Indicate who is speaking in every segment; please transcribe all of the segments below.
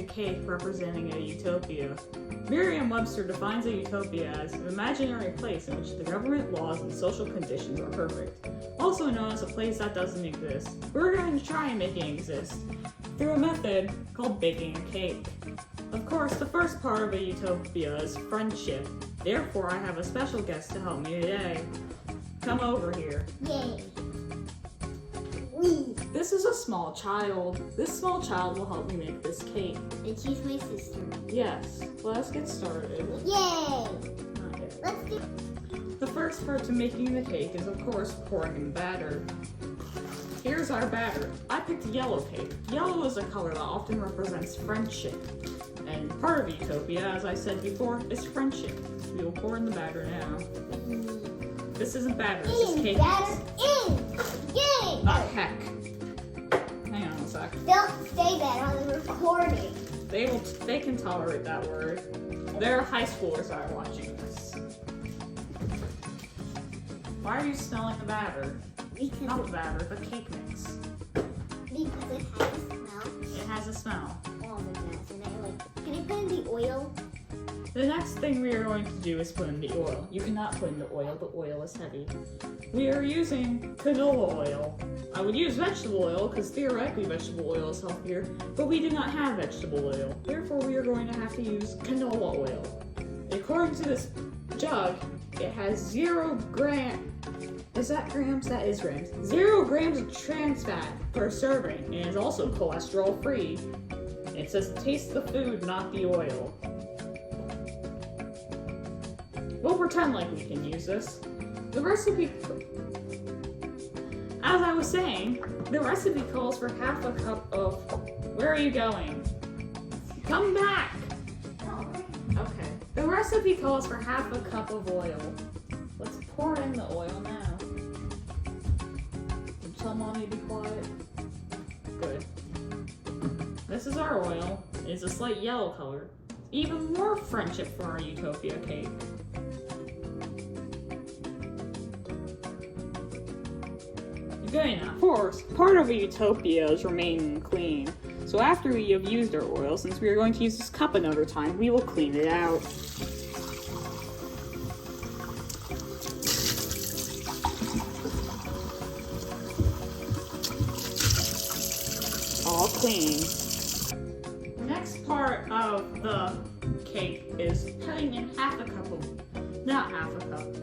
Speaker 1: cake representing a utopia. Merriam-Webster defines a utopia as an imaginary place in which the government laws and social conditions are perfect, also known as a place that doesn't exist. We're going to try and make it exist through a method called baking a cake. Of course, the first part of a utopia is friendship. Therefore, I have a special guest to help me today. Come over here.
Speaker 2: Yay.
Speaker 1: This is a small child. This small child will help me make this cake.
Speaker 2: And she's my sister.
Speaker 1: Yes, let's get started.
Speaker 2: Yay!
Speaker 1: Okay.
Speaker 2: Let's do.
Speaker 1: The first part to making the cake is, of course, pouring in batter. Here's our batter. I picked yellow cake. Yellow is a color that often represents friendship. And part of Utopia, as I said before, is friendship. We will pour in the batter now. This isn't batter, this is cake.
Speaker 2: Batter in! Yay!
Speaker 1: Oh, heck. Hang on a sec.
Speaker 2: Don't say that on the recording.
Speaker 1: They can tolerate that word. There are high schoolers that are watching this. Why are you smelling the batter? Not the batter, the cake mix.
Speaker 2: Because it has a smell.
Speaker 1: It has a smell.
Speaker 2: Oh, it does. And I like it. Can I put in the oil?
Speaker 1: The next thing we are going to do is put in the oil. You cannot put in the oil is heavy. We are using canola oil. I would use vegetable oil because theoretically vegetable oil is healthier, but we do not have vegetable oil. Therefore, we are going to have to use canola oil. According to this jug, it has 0 gram. Is that grams? That is grams. 0 grams of trans fat per serving, and is also cholesterol free. It says taste the food, not the oil. We'll pretend like we can use this. The recipe, as I was saying, the recipe calls for half a cup of, where are you going? Come back! Okay. The recipe calls for half a cup of oil. Let's pour in the oil now. Can tell mommy to be quiet? Good. This is our oil. It's a slight yellow color. Even more friendship for our Utopia cake. Good enough. Of course, part of a utopia is remaining clean. So after we have used our oil, since we are going to use this cup another time, we will clean it out. All clean. The next part of the cake is putting in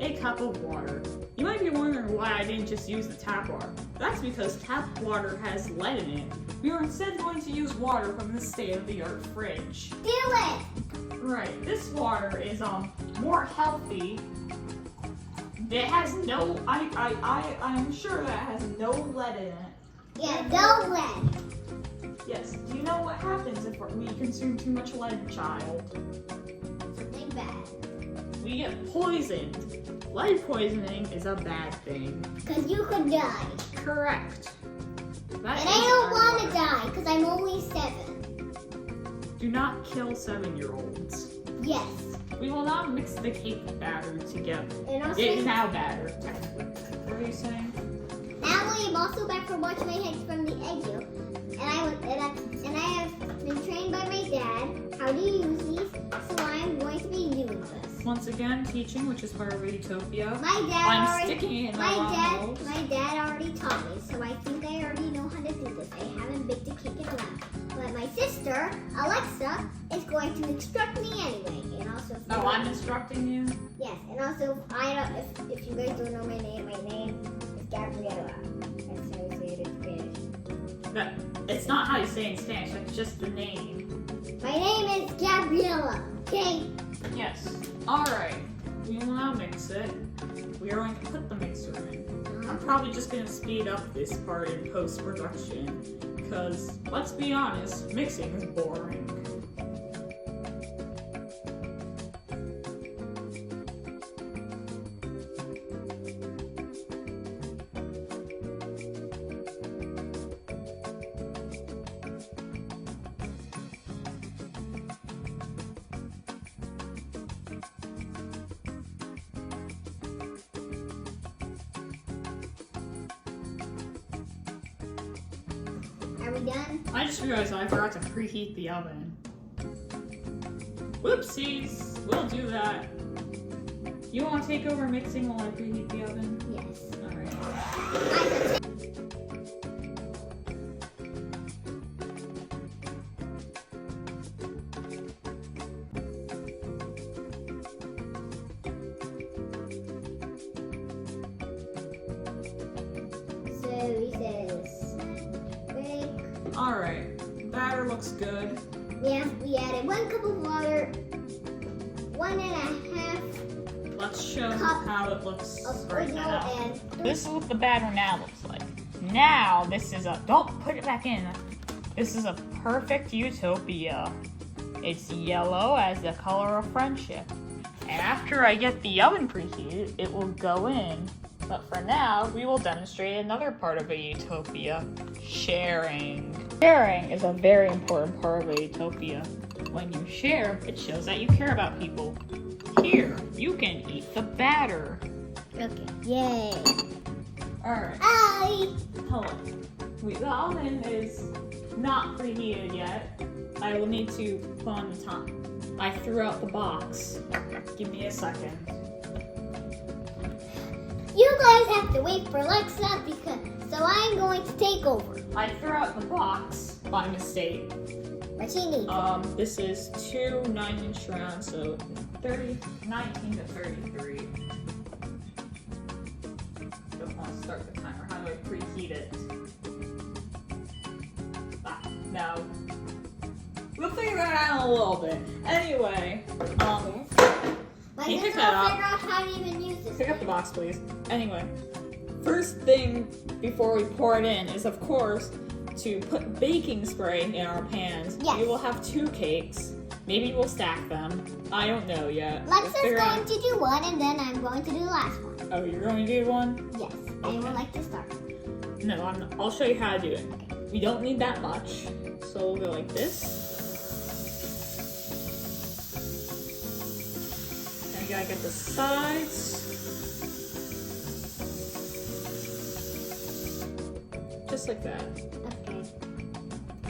Speaker 1: a cup of water. You might be wondering why I didn't just use the tap water. That's because tap water has lead in it. We are instead going to use water from the state-of-the-art fridge.
Speaker 2: Do it!
Speaker 1: Right, this water is more healthy. It has no, I'm sure that has no lead in it.
Speaker 2: Yeah, no lead.
Speaker 1: Yes, do you know what happens if we consume too much lead, child?
Speaker 2: Something bad.
Speaker 1: We get poisoned. Lead poisoning is a bad thing.
Speaker 2: Because you could die.
Speaker 1: Correct.
Speaker 2: And I don't want to die because I'm only 7.
Speaker 1: Do not kill 7-year-olds.
Speaker 2: Yes.
Speaker 1: We will not mix the cake batter together.
Speaker 2: And also,
Speaker 1: It is now batter, technically. What are you saying?
Speaker 2: Natalie, I'm also back from watching my heads from the egg yolk. And I have been trained by my dad how to use these, so I'm going to be doing this.
Speaker 1: Once again, teaching, which is part of Utopia.
Speaker 2: My dad
Speaker 1: sticking it in
Speaker 2: my dad already taught me, so I think I already know how to do this. I haven't baked a cake in a while. But my sister, Alexa, is going to instruct me anyway. And also,
Speaker 1: I'm instructing you?
Speaker 2: Yes, and also, if you guys don't know my name is Gabriella. That's how you say it in Spanish.
Speaker 1: It's not how you say it in Spanish, it's just the name.
Speaker 2: My name is Gabriella, okay?
Speaker 1: Yes. Alright. We will now mix it. We are going to put the mixer in. I'm probably just going to speed up this part in post-production, because, let's be honest, mixing is boring.
Speaker 2: Are we done?
Speaker 1: I just realized I forgot to preheat the oven. Whoopsies! We'll do that. You want to take over mixing while I preheat the oven?
Speaker 2: Yes.
Speaker 1: Alright.
Speaker 2: So he says, bake.
Speaker 1: Alright. Batter looks good.
Speaker 2: Yeah, we added 1 cup of water, 1.5
Speaker 1: Let's show
Speaker 2: cup
Speaker 1: how it looks
Speaker 2: of
Speaker 1: right
Speaker 2: oil
Speaker 1: now.
Speaker 2: and
Speaker 1: This is what the batter now looks like. Now, this is a, don't put it back in. This is a perfect utopia. It's yellow as the color of friendship. And after I get the oven preheated, it will go in. But for now, we will demonstrate another part of a utopia, sharing. Sharing is a very important part of a utopia. When you share, it shows that you care about people. Here, you can eat the batter.
Speaker 2: okay. Yay.
Speaker 1: Alright.
Speaker 2: Hi.
Speaker 1: Hold on. The oven is not preheated yet. I will need to put on the time. I threw out the box. Give me a second.
Speaker 2: You guys have to wait for Alexa so I'm going to take over.
Speaker 1: I threw out the box by mistake.
Speaker 2: What she needs.
Speaker 1: This is 2 9-inch rounds, so 19 to 33. Don't want to start the timer. How do I preheat it? No. We'll figure that out in a little bit. Anyway,
Speaker 2: My
Speaker 1: can you pick
Speaker 2: sister
Speaker 1: that
Speaker 2: will
Speaker 1: up?
Speaker 2: figure out how to even use this.
Speaker 1: Pick up the box, please. Anyway, first thing before we pour it in is, of course, to put baking spray in our pans.
Speaker 2: Yes.
Speaker 1: We will have 2 cakes. Maybe we'll stack them. I don't know yet. We'll
Speaker 2: Alexa's
Speaker 1: figure
Speaker 2: going
Speaker 1: out-
Speaker 2: to do one, and then I'm going to do the last one.
Speaker 1: Oh, you're going to do one?
Speaker 2: Yes, I would like to start.
Speaker 1: No, I'll show you how to do it. We don't need that much. So we'll go like this. And you gotta get the sides. Just like that.
Speaker 2: Okay.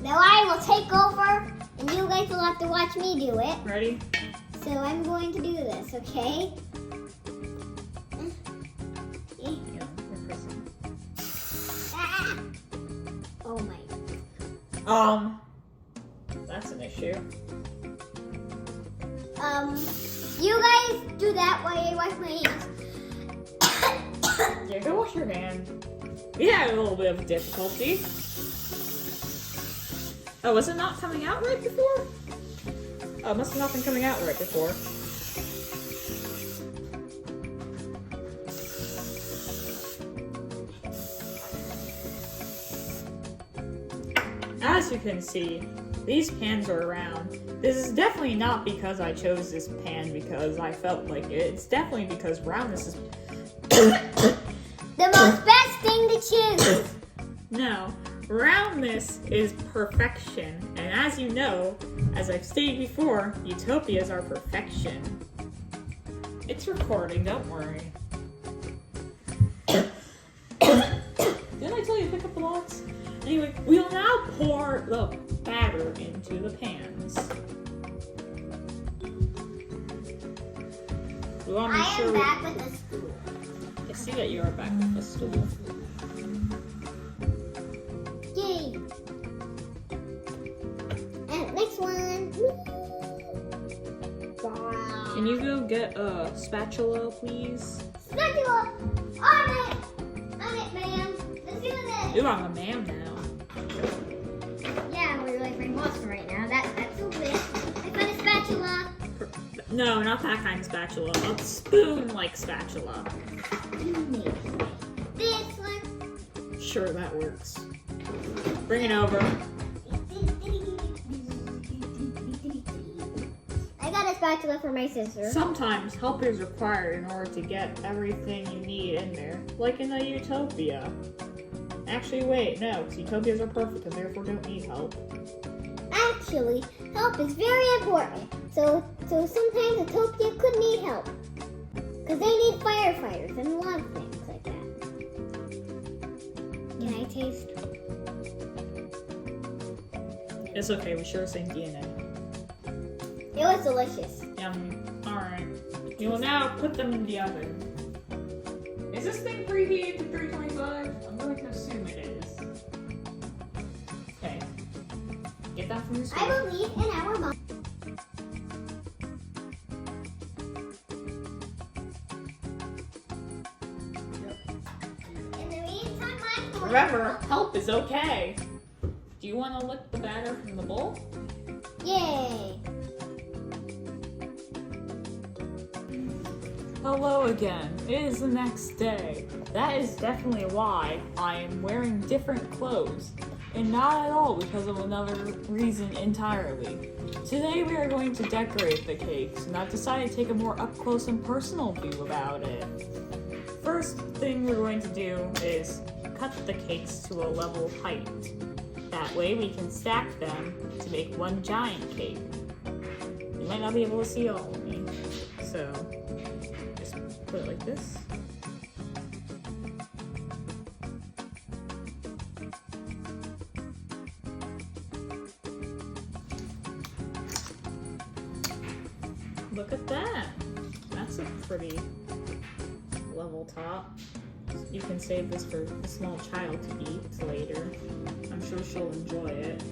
Speaker 2: Now I will take over, and you guys will have to watch me do it.
Speaker 1: Ready?
Speaker 2: So I'm going to do this, okay?
Speaker 1: Yeah, we're pressing.
Speaker 2: Ah! Oh my.
Speaker 1: That's an issue.
Speaker 2: You guys do that while I wash my hands.
Speaker 1: Yeah, go wash your hand. We had a little bit of difficulty. Oh, was it not coming out right before? Oh, it must have not been coming out right before. As you can see, these pans are round. This is definitely not because I chose this pan because I felt like it. It's definitely because roundness is...
Speaker 2: The most best thing to choose.
Speaker 1: No, roundness is perfection. And as you know, as I've stated before, utopias are perfection. It's recording, don't worry. Didn't I tell you to pick up the box? Anyway, we'll now pour the batter into the pans. We want to make
Speaker 2: I
Speaker 1: sure
Speaker 2: am
Speaker 1: we...
Speaker 2: back with the spoon.
Speaker 1: I see that you are back with the stool.
Speaker 2: Yay! And next one. Wow.
Speaker 1: Can you go get a spatula, please?
Speaker 2: Spatula! On it! On it, ma'am. Let's do this.
Speaker 1: Ooh, I'm a man now.
Speaker 2: Yeah, we're like my boss right now. That's so good. I found a spatula.
Speaker 1: No, not that kind of spatula. A spoon-like spatula.
Speaker 2: This one.
Speaker 1: Sure, that works. Bring it over.
Speaker 2: I got a spatula for my sister.
Speaker 1: Sometimes help is required in order to get everything you need in there, like in a utopia. Actually, wait, no, because utopias are perfect and therefore don't need help.
Speaker 2: Actually, help is very important. So sometimes Utopia could need help. Because they need firefighters and a lot of things like that. Can I taste?
Speaker 1: It's okay, we share the same DNA.
Speaker 2: It was delicious.
Speaker 1: Yummy. Alright. You will now put them in the oven. Is this thing preheated to 325? I'm going to assume it is. Okay. Get that from your
Speaker 2: I
Speaker 1: store.
Speaker 2: believe in our mom. In the meantime, I'm going
Speaker 1: Remember, help is okay. Do you want to lick the batter from the bowl?
Speaker 2: Yay!
Speaker 1: Hello again. It is the next day. That is definitely why I am wearing different clothes. And not at all because of another reason entirely. Today we are going to decorate the cakes, and I've decided to take a more up-close and personal view about it. First thing we're going to do is cut the cakes to a level height. That way we can stack them to make one giant cake. You might not be able to see all of me, so just put it like this. Look at that. That's a pretty level top. You can save this for a small child to eat later. I'm sure she'll enjoy it.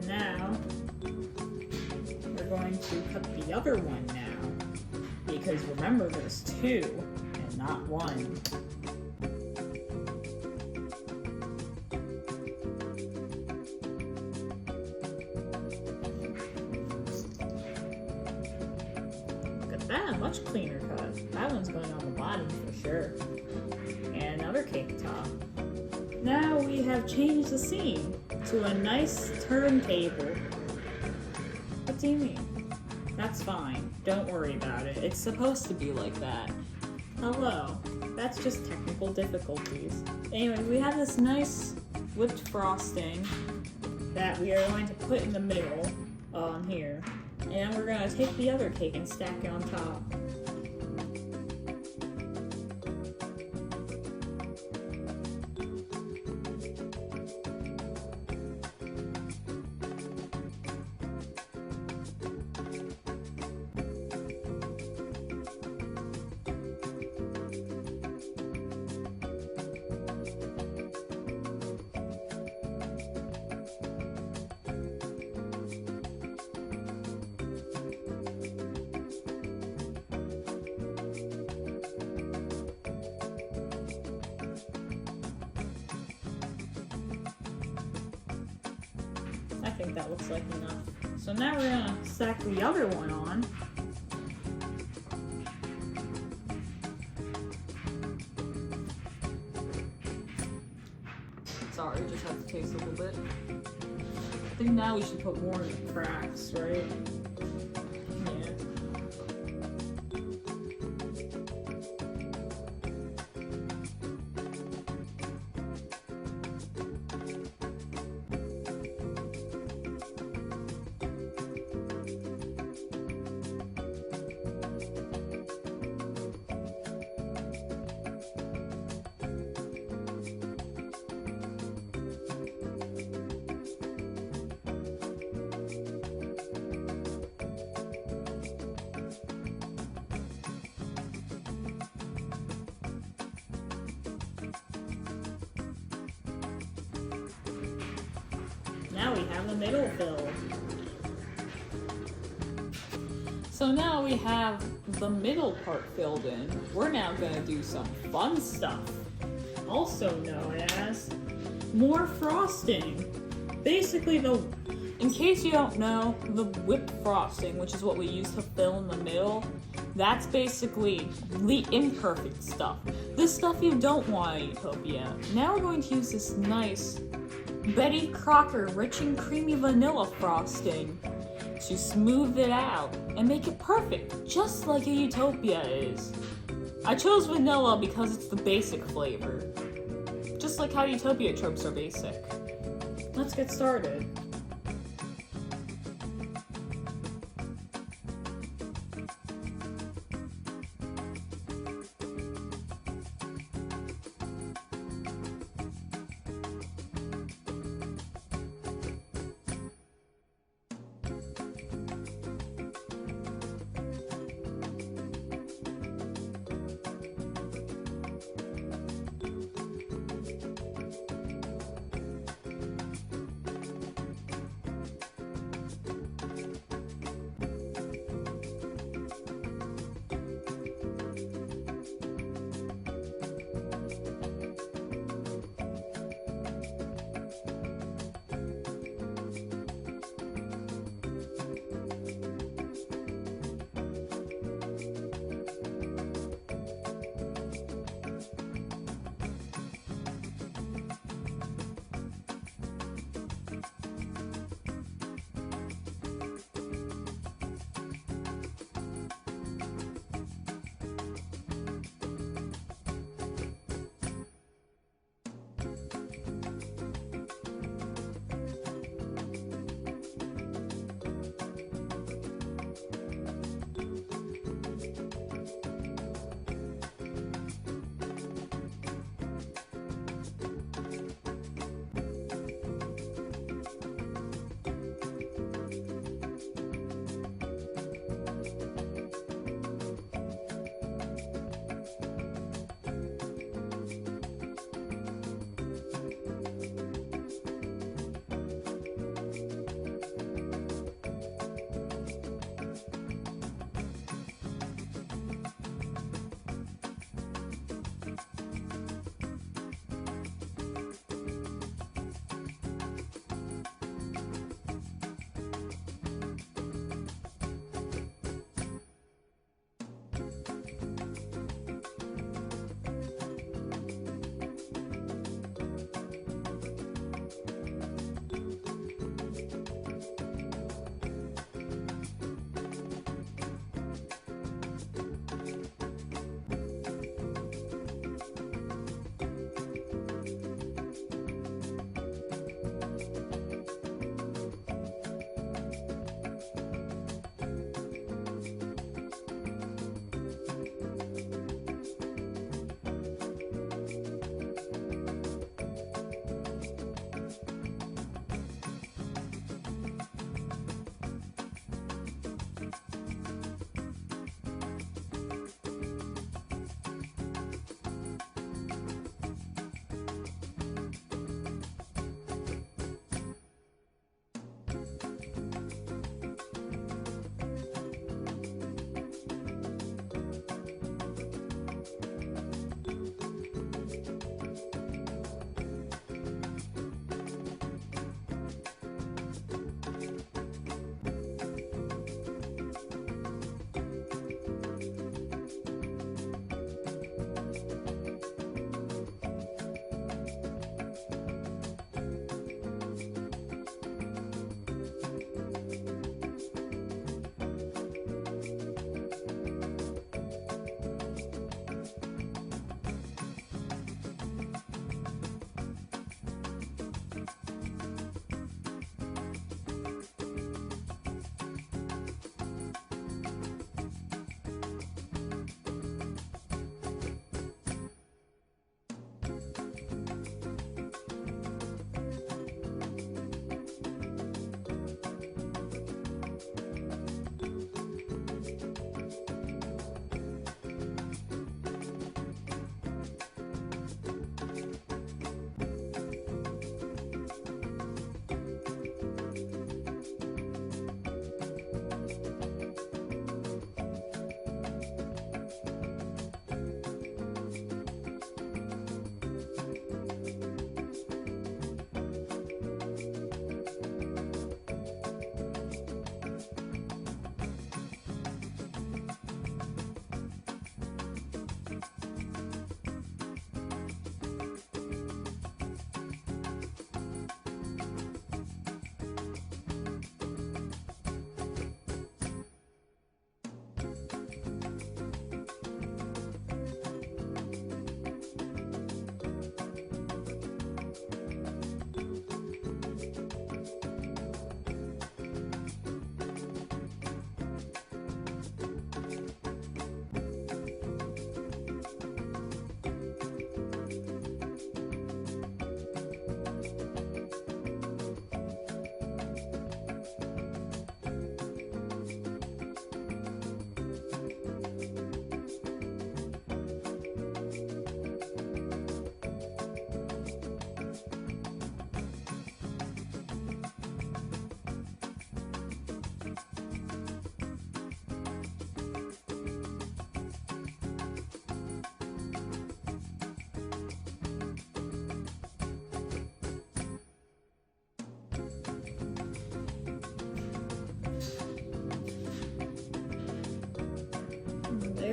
Speaker 1: Now, we're going to cut the other one now. Because remember, there's two and not one. That much cleaner cut. That one's going on the bottom for sure. And another cake top. Now we have changed the scene to a nice turntable. What do you mean? That's fine. Don't worry about it. It's supposed to be like that. Hello. That's just technical difficulties. Anyway, we have this nice whipped frosting that we are going to put in the middle on here. And we're gonna take the other cake and stack it on top. I think that looks like enough. So now we're gonna stack the other one on. Sorry, just have to taste a little bit. I think now we should put more in the cracks, right? Yeah. Now we have the middle filled. So now we have the middle part filled in. We're now gonna do some fun stuff. Also known as more frosting. Basically in case you don't know, the whipped frosting, which is what we use to fill in the middle, that's basically the imperfect stuff. The stuff you don't want in Utopia. Now we're going to use this nice Betty Crocker rich and creamy vanilla frosting to smooth it out and make it perfect, just like a Utopia is. I chose vanilla because it's the basic flavor, just like how Utopia tropes are basic. Let's get started.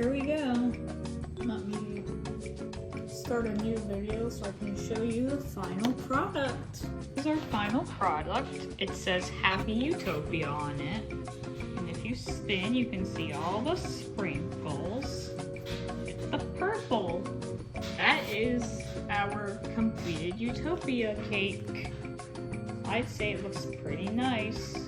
Speaker 1: there we go. Let me start a new video so I can show you the final product. This is our final product. It says Happy Utopia on it. And if you spin, you can see all the sprinkles. It's the purple. That is our completed Utopia cake. I'd say it looks pretty nice.